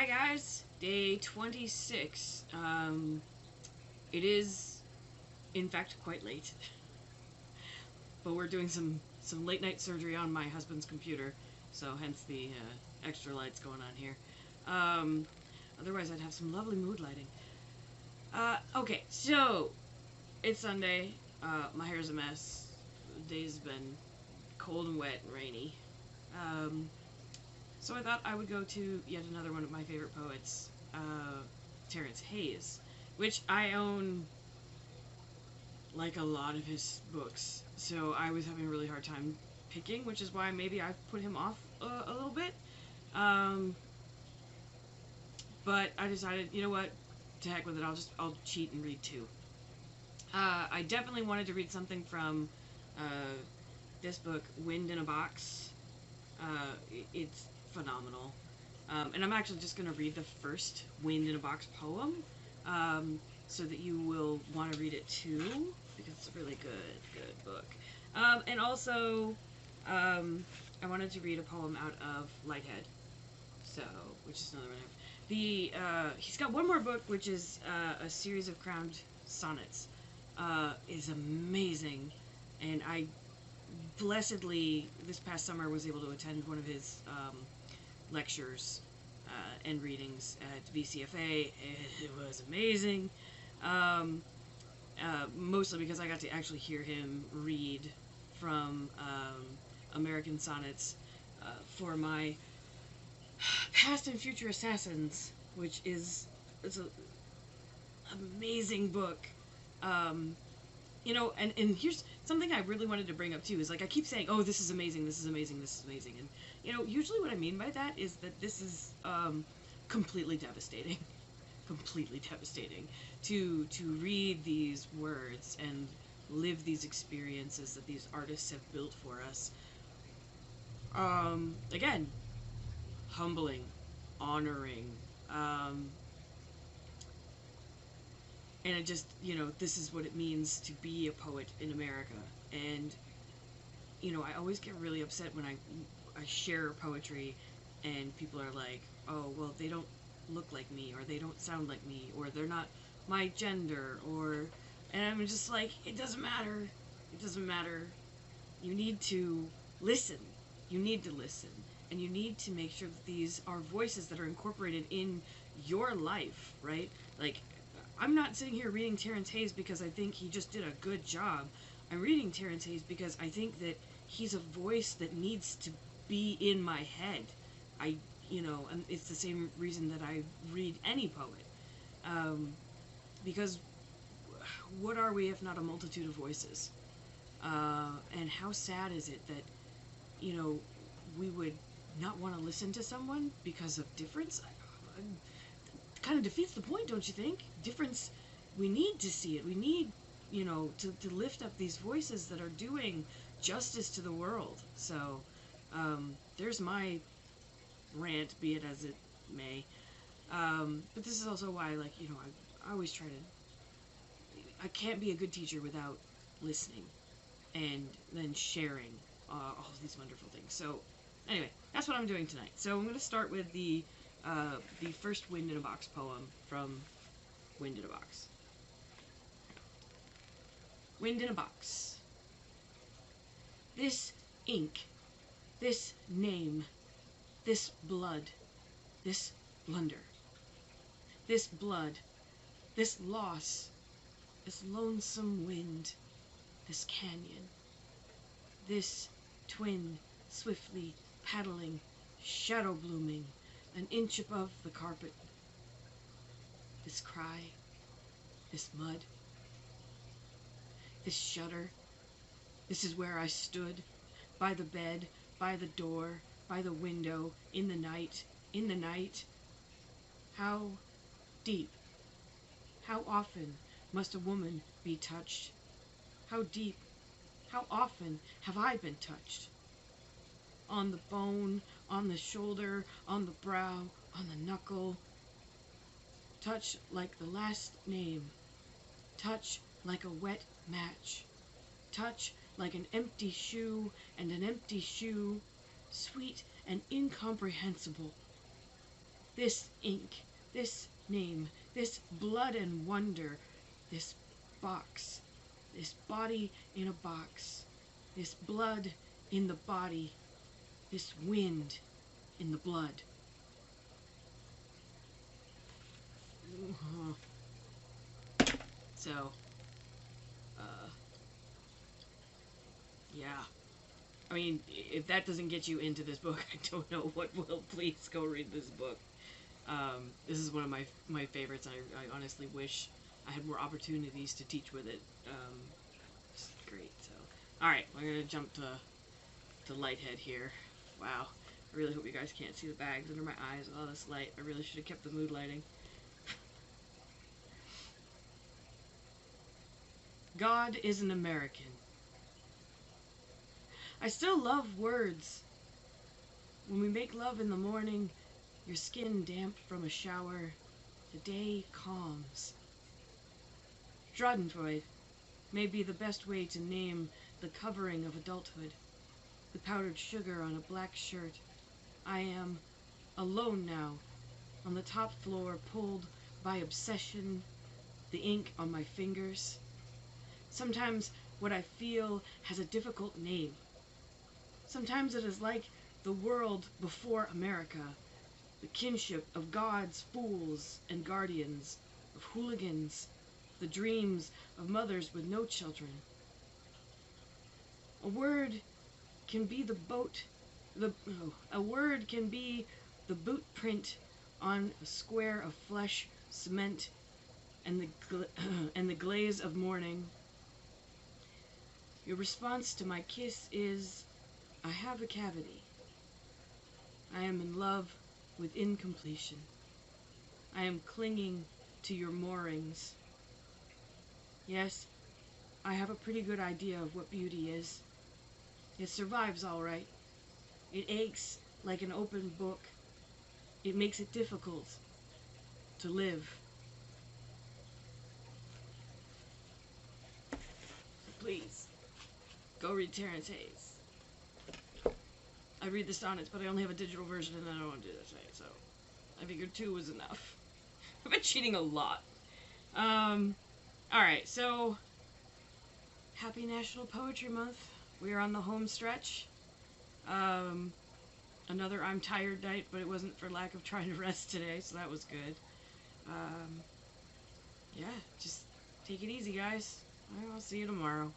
Hi guys, day 26. It is, in fact, quite late, but we're doing some late night surgery on my husband's computer, so hence the extra lights going on here. Otherwise, I'd have some lovely mood lighting. Okay, so it's Sunday. My hair's a mess. The day's been cold and wet and rainy. So I thought I would go to yet another one of my favorite poets, Terrance Hayes, which I own like a lot of his books. So I was having a really hard time picking, which is why maybe I've put him off a little bit. But I decided, you know what, to heck with it, I'll cheat and read two. I definitely wanted to read something from this book, Wind in a Box. It's phenomenal. And I'm actually just going to read the first Wind in a Box poem, so that you will want to read it too, because it's a really good book. And also, I wanted to read a poem out of Lighthead, so, which is another one. He's got one more book, which is a series of crowned sonnets. Is amazing, and I blessedly this past summer was able to attend one of his lectures and readings at VCFA. It was amazing, mostly because I got to actually hear him read from American Sonnets for my Past and Future Assassins, which it's an amazing book. You know, and here's something I really wanted to bring up too, is like I keep saying, oh, this is amazing, this is amazing, this is amazing, and you know, usually what I mean by that is that this is completely devastating. Completely devastating to read these words and live these experiences that these artists have built for us. Again, humbling, honoring, and it just, you know, this is what it means to be a poet in America. And, you know, I always get really upset when I share poetry and people are like, oh, well, they don't look like me, or they don't sound like me, or they're not my gender, or, and I'm just like, it doesn't matter. It doesn't matter. You need to listen. You need to listen. And you need to make sure that these are voices that are incorporated in your life, right? Like, I'm not sitting here reading Terrance Hayes because I think he just did a good job. I'm reading Terrance Hayes because I think that he's a voice that needs to be in my head. You know, and it's the same reason that I read any poet. Because what are we if not a multitude of voices? And how sad is it that, you know, we would not want to listen to someone because of difference? Kind of defeats the point, don't you think? Difference, we need to see it. We need, you know, to lift up these voices that are doing justice to the world. So, there's my rant, be it as it may. But this is also why, like, you know, I always try to, I can't be a good teacher without listening and then sharing all of these wonderful things. So, anyway, that's what I'm doing tonight. So I'm going to start with the first Wind in a Box poem from Wind in a Box. Wind in a Box. This ink, this name, this blood, this blunder, this blood, this loss, this lonesome wind, this canyon, this twin swiftly paddling, shadow blooming, an inch above the carpet. This cry, this mud, this shudder. This is where I stood, by the bed, by the door, by the window, in the night, in the night. How deep, how often must a woman be touched? How deep, how often have I been touched? On the bone, on the shoulder, on the brow, on the knuckle. Touch like the last name. Touch like a wet match. Touch like an empty shoe, and an empty shoe, sweet and incomprehensible. this ink, this name, this blood and wonder, this box, this body in a box, this blood in the body, this wind in the blood. So, yeah. I mean, if that doesn't get you into this book, I don't know what will. Please go read this book. This is one of my favorites. I honestly wish I had more opportunities to teach with it. It's great. So, all right, we're gonna jump to Lighthead here. Wow, I really hope you guys can't see the bags under my eyes with all this light. I really should have kept the mood lighting. God is an American. I still love words. When we make love in the morning, your skin damp from a shower, the day calms. Schadenfreude may be the best way to name the covering of adulthood. The powdered sugar on a black shirt. I am alone now, on the top floor, pulled by obsession, the ink on my fingers. Sometimes what I feel has a difficult name. Sometimes it is like the world before America, the kinship of gods, fools, and guardians, of hooligans, the dreams of mothers with no children. A word can be a word can be the boot print on a square of flesh, cement, and the glaze of morning. Your response to my kiss is, I have a cavity. I am in love with incompletion. I am clinging to your moorings. Yes, I have a pretty good idea of what beauty is. It survives all right. It aches like an open book. It makes it difficult to live. Please, go read Terrance Hayes. I read the sonnets, but I only have a digital version and I don't want to do that tonight, so I figured 2 was enough. I've been cheating a lot. Alright, so happy National Poetry Month. We are on the home stretch. Another I'm tired night, but it wasn't for lack of trying to rest today, so that was good. Yeah, just take it easy, guys. I'll see you tomorrow.